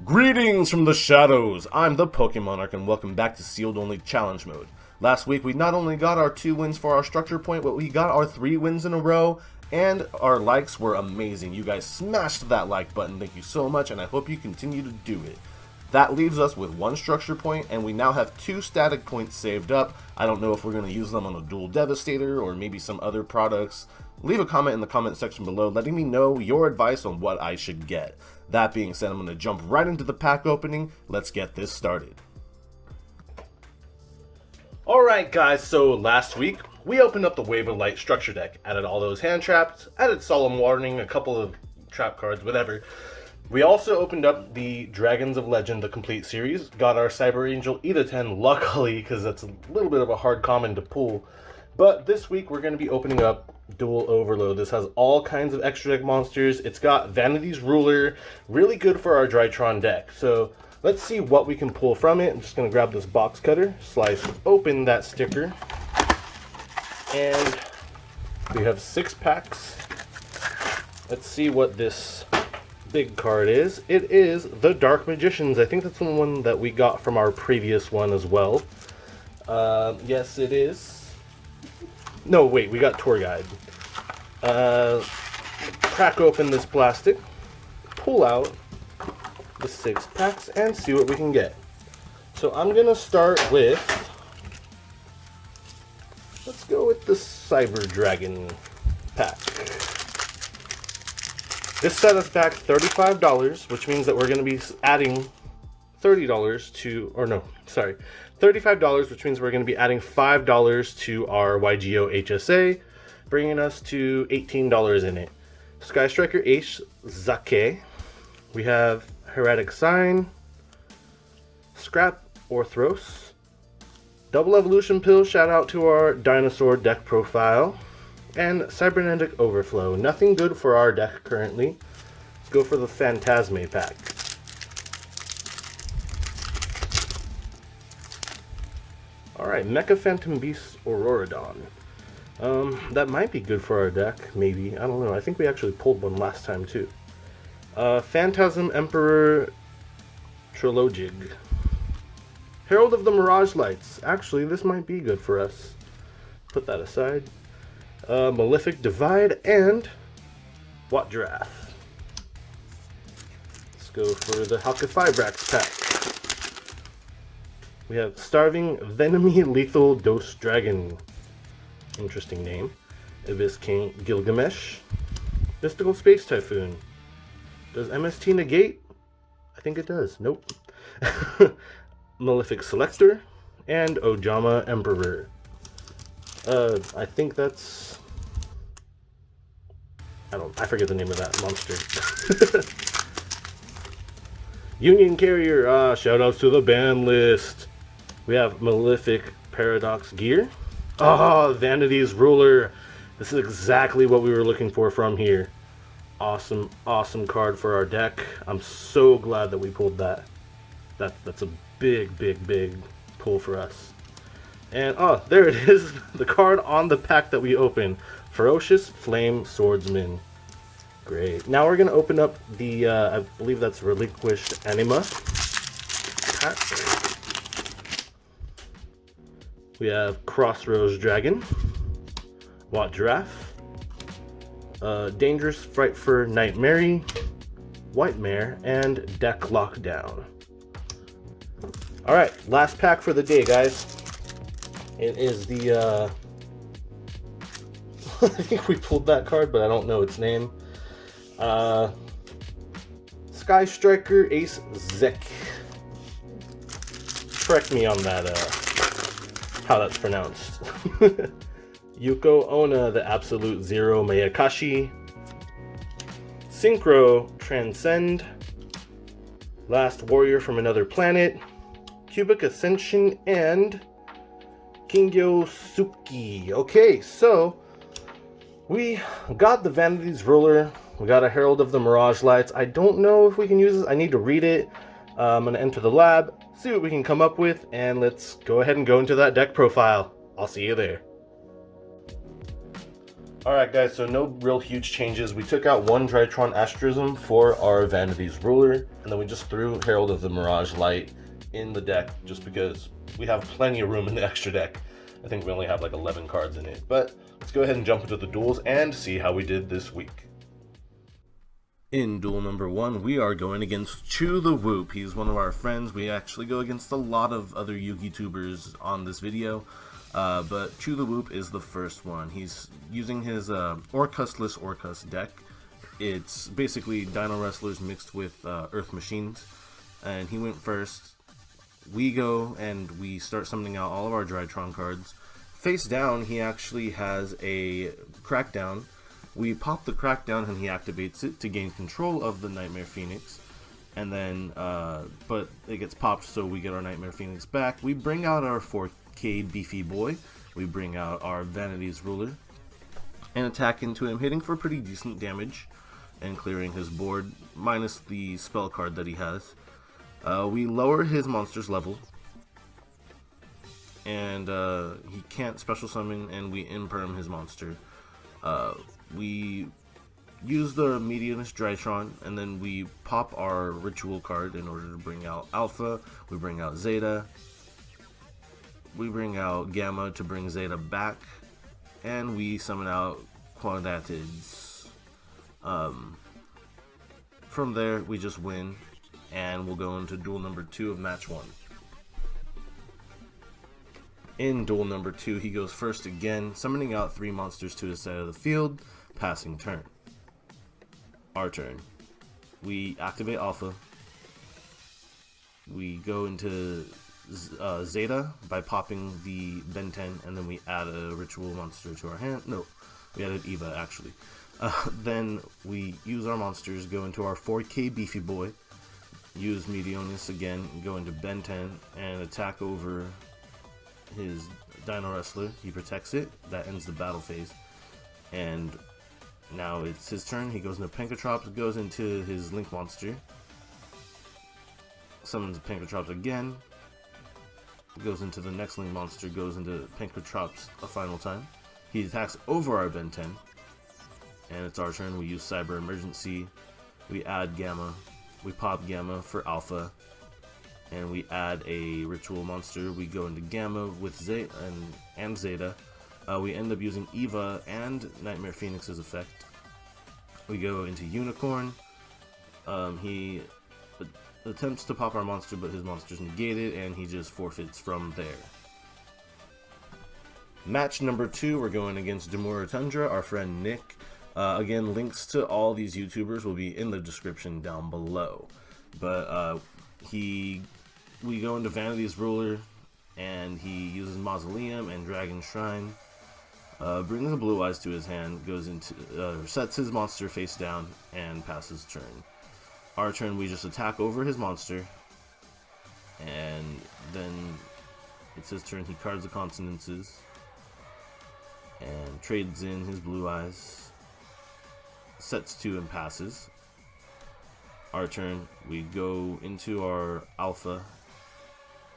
Greetings from the shadows! I'm the ThePokéMonarch and welcome back to Sealed Only Challenge Mode. Last week we not only got our 2 wins for our structure point, but we got our 3 wins in a row, and our likes were amazing. You guys smashed that like button, thank you so much, and I hope you continue to do it. That leaves us with 1 structure point, and we now have 2 static points saved up. I don't know if we're going to use them on a Duel Devastator or maybe some other products. Leave a comment in the comment section below letting me know your advice on what I should get. That being said, I'm going to jump right into the pack opening. Let's get this started. Alright guys, so last week we opened up the Wave of Light structure deck, added all those hand traps, added Solemn Warning, a couple of trap cards, whatever. We also opened up the Dragons of Legend, the complete series, got our Cyber Angel Ida-10, luckily, because that's a little bit of a hard common to pull. But this week we're going to be opening up Duel Overload. This has all kinds of extra deck monsters. It's got Vanity's Ruler, really good for our Drytron deck. So let's see what we can pull from it. I'm just going to grab this box cutter, slice open that sticker, and we have 6 packs. Let's see what this big card is. It is the Dark Magicians. I think that's the one that we got from our previous one as well. Yes, it is. No, wait, we got Tour Guide. Crack open this plastic, pull out the 6 packs, and see what we can get. So I'm going to start with, let's go with the Cyber Dragon pack. This set us back $35, which means that we're going to be adding $30 to, or no, sorry, $35, which means we're going to be adding $5 to our YGOHSA, bringing us to $18 in it. Sky Striker Ace Zake. We have Heretic Sign, Scrap Orthros, Double Evolution Pill, shout out to our dinosaur deck profile, and Cybernetic Overflow. Nothing good for our deck currently. Let's go for the Phantasme pack. Alright, Mecha Phantom Beast Auroradon. That might be good for our deck, maybe. I don't know. I think we actually pulled one last time too. Phantasm Emperor Trilogig. Herald of the Mirage Lights. Actually, this might be good for us. Put that aside. Malefic Divide and Watt Giraffe. Let's go for the Halqifibrax pack. We have Starving Venomy Lethal Dose Dragon. Interesting name. Abyss King Gilgamesh. Mystical Space Typhoon. Does MST negate? I think it does. Nope. Malefic Selector and Ojama Emperor. I think that's, I forget the name of that monster. Union Carrier, shoutouts to the ban list. We have Malefic Paradox Gear. Vanity's Ruler. This is exactly what we were looking for from here. Awesome, awesome card for our deck. I'm so glad that we pulled that. That's a big, big, big pull for us. And, there it is, the card on the pack that we opened. Ferocious Flame Swordsman. Great. Now we're going to open up the, I believe that's Relinquished Anima pack. We have Crossroads Dragon, Watt Giraffe, Dangerous Frightfur Nightmare, White Mare, and Deck Lockdown. Alright, last pack for the day, guys. It is the, I think we pulled that card, but I don't know its name. Sky Striker Ace Zek. Correct me on that, how that's pronounced. Yuko Ona, the Absolute Zero Mayakashi. Synchro Transcend. Last Warrior from Another Planet. Cubic Ascension, and Kingyo Suki. Okay, so we got the Vanity's Ruler. We got a Herald of the Mirage Lights. I don't know if we can use this. I need to read it. I'm going to enter the lab, see what we can come up with, and let's go ahead and go into that deck profile. I'll see you there. Alright guys, so no real huge changes. We took out one Drytron Asterism for our Vanity's Ruler, and then we just threw Herald of the Mirage Light in the deck just because we have plenty of room in the extra deck. I think we only have like 11 cards in it. But let's go ahead and jump into the duels and see how we did this week. In duel number 1, we are going against Chew the Whoop. He's one of our friends. We actually go against a lot of other Yu-Gi-Tubers on this video. But Chew the Whoop is the first one. He's using his Orcustless Orcus deck. It's basically Dino Wrestlers mixed with Earth Machines. And he went first. We go and we start summoning out all of our Drytron cards. Face down, he actually has a Crackdown. We pop the Crackdown and he activates it to gain control of the Nightmare Phoenix. And then, but it gets popped, so we get our Nightmare Phoenix back. We bring out our 4K Beefy Boy. We bring out our Vanity's Ruler and attack into him, hitting for pretty decent damage and clearing his board, minus the spell card that he has. We lower his monster's level, and he can't special summon, and we imperm his monster. We use the Medianist Drytron, and then we pop our Ritual card in order to bring out Alpha. We bring out Zeta. We bring out Gamma to bring Zeta back, and we summon out Quadratids. From there, we just win, and we'll go into duel number 2 of match 1. In duel number 2, he goes first again, summoning out 3 monsters to his side of the field, passing turn. Our turn. We activate Alpha. We go into Zeta by popping the Ben 10, and then we add a Ritual monster to our hand. No, we added Eva actually. Then we use our monsters, go into our 4K Beefy Boy, use Medionis again, go into Ben 10, and attack over his Dino Wrestler. He protects it. That ends the battle phase. And now it's his turn. He goes into Pankratrops, goes into his Link monster, summons Pankratrops again, goes into the next Link monster, goes into Pankratrops a final time. He attacks over our Ben 10, and it's our turn. We use Cyber Emergency. We add Gamma. We pop Gamma for Alpha, and we add a Ritual monster. We go into Gamma with Zeta and Zeta. We end up using Eva and Nightmare Phoenix's effect. We go into Unicorn. He attempts to pop our monster, but his monster's negated, and he just forfeits from there. Match number 2, we're going against Demurer Tundra, our friend Nick. Again, links to all these YouTubers will be in the description down below. But we go into Vanity's Ruler, and he uses Mausoleum and Dragon Shrine. Brings the Blue Eyes to his hand, goes into sets his monster face down, and passes turn. Our turn, we just attack over his monster, and then it's his turn. He cards the Consonances and trades in his Blue Eyes, sets 2 and passes. Our turn, we go into our Alpha,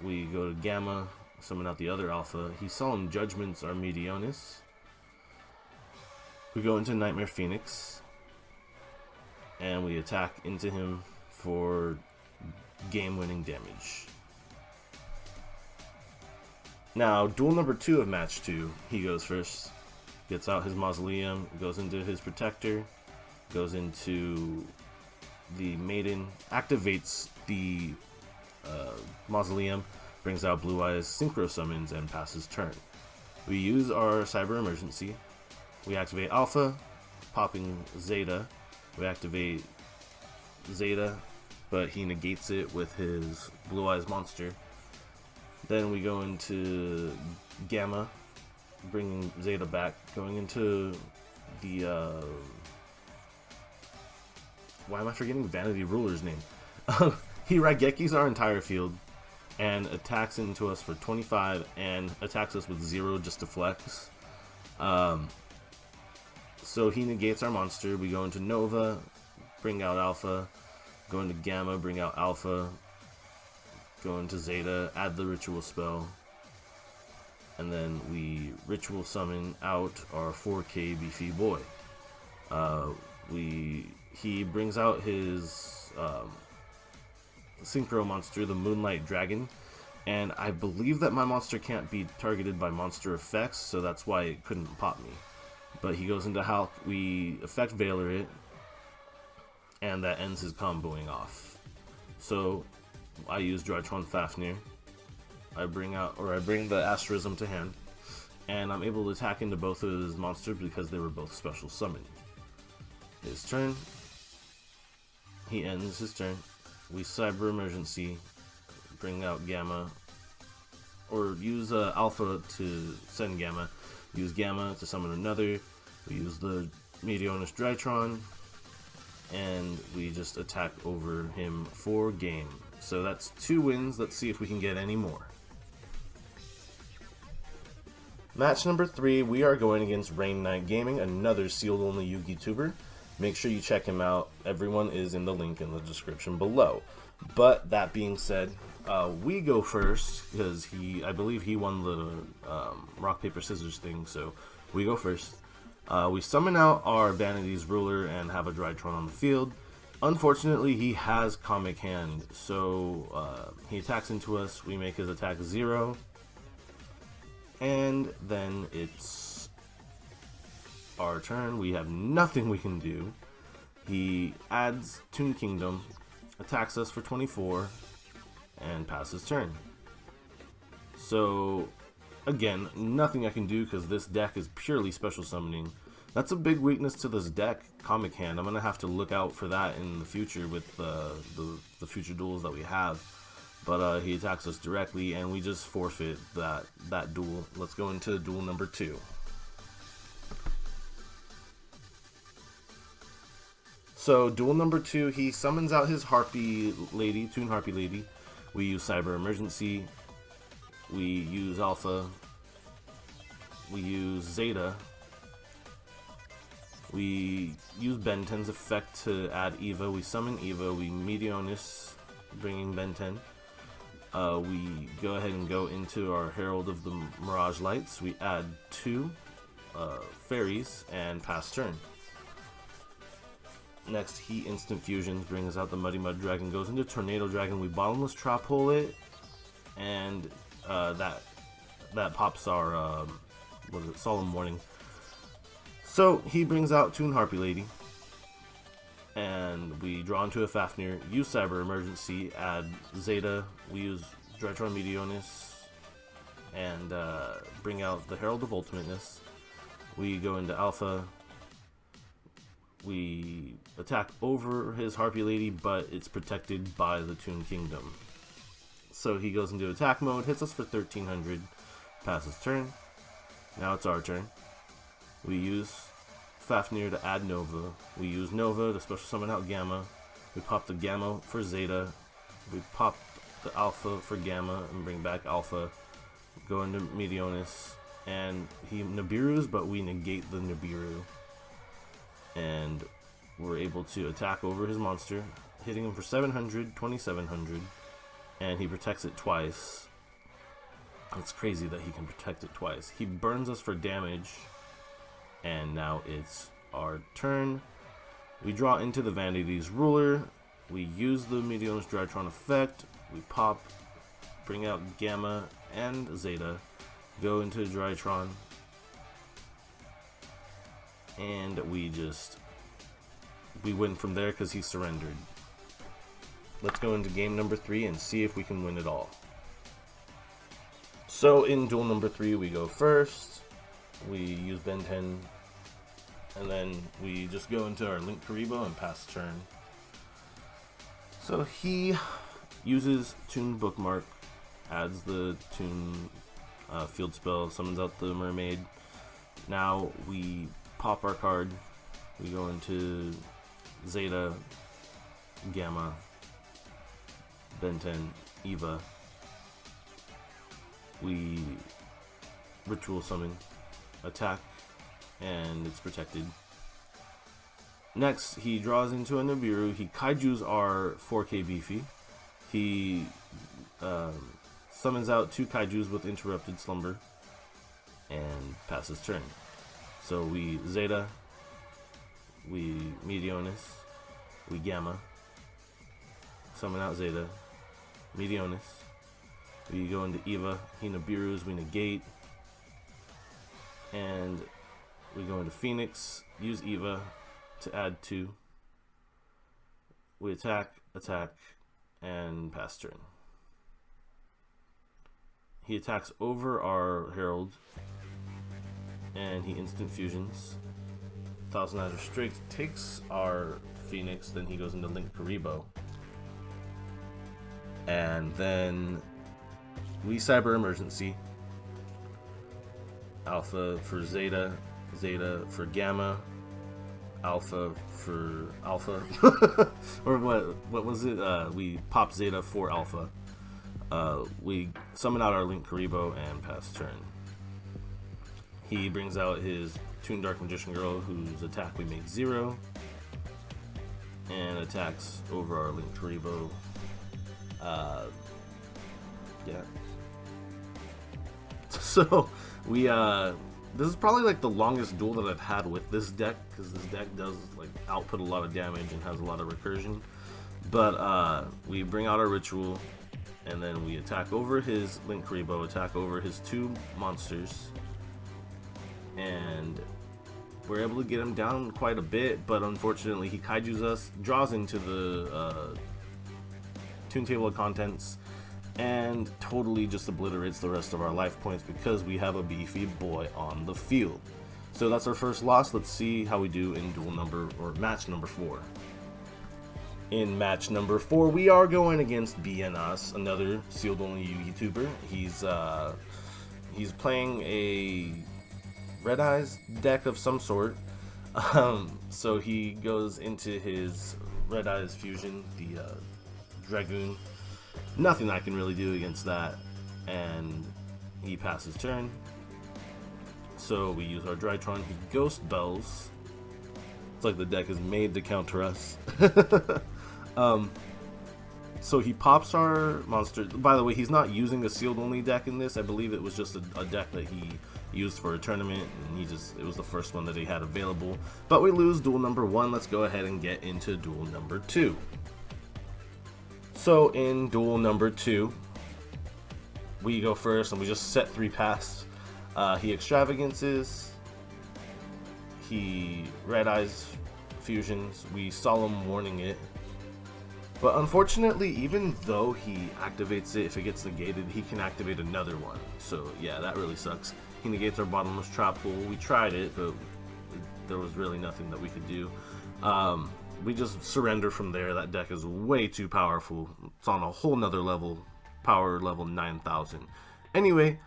we go to Gamma, summon out the other Alpha. He Solemn Judgments our Medionis. We go into Nightmare Phoenix, and we attack into him for game-winning damage. Now, duel number 2 of match 2, he goes first, gets out his Mausoleum, goes into his Protector, goes into the Maiden, activates the Mausoleum, brings out Blue Eyes, Synchro Summons, and passes turn. We use our Cyber Emergency. We activate Alpha, popping Zeta. We activate Zeta, but he negates it with his Blue Eyes monster. Then we go into Gamma, bringing Zeta back, going into the why am I forgetting Vanity Ruler's name? He Raigekis our entire field and attacks into us for 25 and attacks us with 0 just to flex. So he negates our monster. We go into Nova, bring out Alpha, go into Gamma, bring out Alpha, go into Zeta, add the Ritual spell, and then we ritual summon out our 4K beefy boy. He brings out his synchro monster, the Moonlight Dragon, and I believe that my monster can't be targeted by monster effects, so that's why it couldn't pop me. But he goes into Hulk, we effect Veiler it, and that ends his comboing off. So I use Drytron Fafnir. I bring the Asterism to hand, and I'm able to attack into both of his monsters because they were both special summoned. His turn. He ends his turn. We Cyber Emergency, bring out Gamma, or use Alpha to send Gamma. Use Gamma to summon another. We use the Meteonus Drytron, and we just attack over him for game. So that's 2 wins. Let's see if we can get any more. Match number 3, we are going against Rainnite Gaming, another sealed only Yu-Gi tuber. Make sure you check him out. Everyone is in the link in the description below. But that being said, we go first because I believe he won the rock paper scissors thing. So we go first. We summon out our Vanity's Ruler and have a Drytron on the field. Unfortunately, he has Comic Hand, so he attacks into us. We make his attack 0, and then it's our turn. We have nothing we can do. He adds Toon Kingdom, attacks us for 24, and passes turn. So again, nothing I can do because this deck is purely special summoning. That's a big weakness to this deck, Comic Hand. I'm going to have to look out for that in the future with the future duels that we have. But he attacks us directly, and we just forfeit that duel. Let's go into duel number 2. So duel number 2, he summons out his Harpy Lady, Toon Harpy Lady. We use Cyber Emergency. We use Alpha. We use Zeta. We use Ben 10's effect to add Eva. We summon Eva. We Meteonus, bringing Ben 10. We go ahead and go into our Herald of the Mirage Lights. We add 2 fairies and pass turn. Next, he instant fusions, brings out the Muddy Mud Dragon, goes into Tornado Dragon. We bottomless trap hole it, and that pops our Solemn Warning. So he brings out Toon Harpy Lady, and we draw into a Fafnir, use Cyber Emergency, add Zeta, we use Drytron Meteonus, and bring out the Herald of Ultimateness. We go into Alpha, we attack over his Harpy Lady, but it's protected by the Toon Kingdom. So he goes into attack mode, hits us for 1300, passes turn. Now it's our turn. We use Fafnir to add Nova. We use Nova to special summon out Gamma. We pop the Gamma for Zeta. We pop the Alpha for Gamma and bring back Alpha. Go into Meteonus. And he Nibiru's, but we negate the Nibiru. And we're able to attack over his monster, hitting him for 700, 2700. And he protects it twice. It's crazy that he can protect it twice. He burns us for damage. And now it's our turn. We draw into the Vanity's Ruler. We use the Meteonus Drytron effect. We pop, bring out Gamma and Zeta. Go into Drytron. And we win from there because he surrendered. Let's go into game number 3 and see if we can win it all. So in duel number 3, we go first. We use Ben 10, and then we just go into our Link Karibo and pass turn. So he uses Toon Bookmark, adds the Toon field spell, summons out the Mermaid. Now we pop our card, we go into Zeta, Gamma, Ben 10, Eva. We ritual summon, attack, and it's protected. Next, he draws into a Nibiru. He kaijus our 4K Beefy. He summons out 2 kaijus with interrupted slumber. and pass his turn. So we Zeta, we Meteonis, we Gamma, summon out Zeta, Meteonis, we go into Eva, he Nibiru's, we negate, and we go into Phoenix, use Eva to add 2, we attack, and pass turn. He attacks over our Herald, and he instant fusions. Thousand Strix takes our Phoenix, then he goes into Link Karibo. And then we Cyber Emergency. Alpha for Zeta, Zeta for Gamma, Alpha for Alpha. Or what was it? We pop Zeta for Alpha. We summon out our Link Karibo and pass turn. He brings out his Toon Dark Magician Girl, whose attack we make 0, and attacks over our Link Karibo. Yeah. So we this is probably like the longest duel that I've had with this deck, because this deck does like output a lot of damage and has a lot of recursion. But we bring out our Ritual, and then we attack over his Link Karibo, attack over his 2 monsters, and we're able to get him down quite a bit. But unfortunately, he kaijus us, draws into the Toon Table of Contents, and totally just obliterates the rest of our life points because we have a beefy boy on the field. So that's our first loss. Let's see how we do in match number 4. In match number 4, we are going against Bienas, another sealed only YouTuber. He's playing a Red Eyes deck of some sort. So he goes into his Red Eyes fusion, the Dragoon. Nothing I can really do against that, and he passes turn. So we use our Drytron. He Ghost Bells. It's like the deck is made to counter us. So he pops our monster. By the way, he's not using a sealed only deck in this. I believe it was just a deck that he used for a tournament, and it was the first one that he had available. But we lose duel number 1. Let's go ahead and get into duel number 2. So in duel number 2, we go first, and we just set 3 pass. He Extravagances, he Red Eyes fusions, we Solemn Warning it. But unfortunately, even though he activates it, if it gets negated, he can activate another one. So yeah, that really sucks. He negates our Bottomless Trap Pool. We tried it, but there was really nothing that we could do. We just surrender from there. That deck is way too powerful. It's on a whole nother level, power level 9,000. Anyway,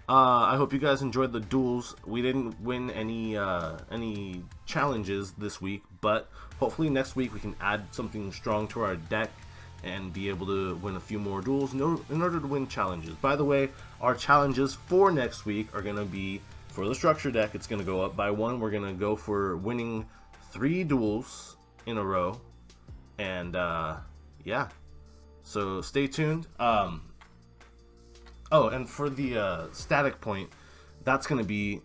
I hope you guys enjoyed the duels. We didn't win any challenges this week, but hopefully next week we can add something strong to our deck and be able to win a few more duels in order to win challenges. By the way, our challenges for next week are going to be, for the structure deck, it's going to go up by 1. We're going to go for winning 3 duels in a row, and yeah, so stay tuned. Oh, and for the static point, that's gonna be,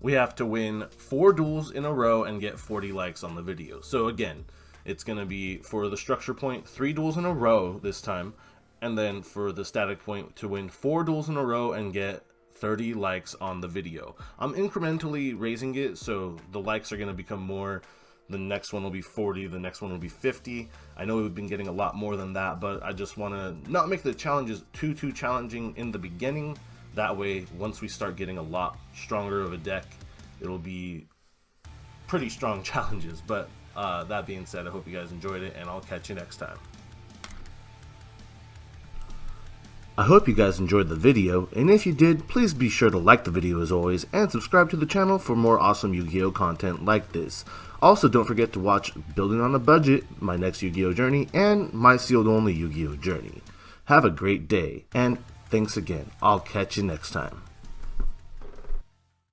we have to win 4 duels in a row and get 40 likes on the video. So again, it's gonna be, for the structure point, 3 duels in a row this time, and then for the static point, to win 4 duels in a row and get 30 likes on the video. I'm incrementally raising it, so the likes are gonna become more. The next one will be 40, the next one will be 50. I know we've been getting a lot more than that, but I just want to not make the challenges too challenging in the beginning. That way, once we start getting a lot stronger of a deck, it'll be pretty strong challenges. But that being said, I hope you guys enjoyed it, and I'll catch you next time. I hope you guys enjoyed the video, and if you did, please be sure to like the video as always, and subscribe to the channel for more awesome Yu-Gi-Oh content like this. Also, don't forget to watch Building on a Budget, my next Yu-Gi-Oh journey, and my sealed only Yu-Gi-Oh journey. Have a great day, and thanks again. I'll catch you next time.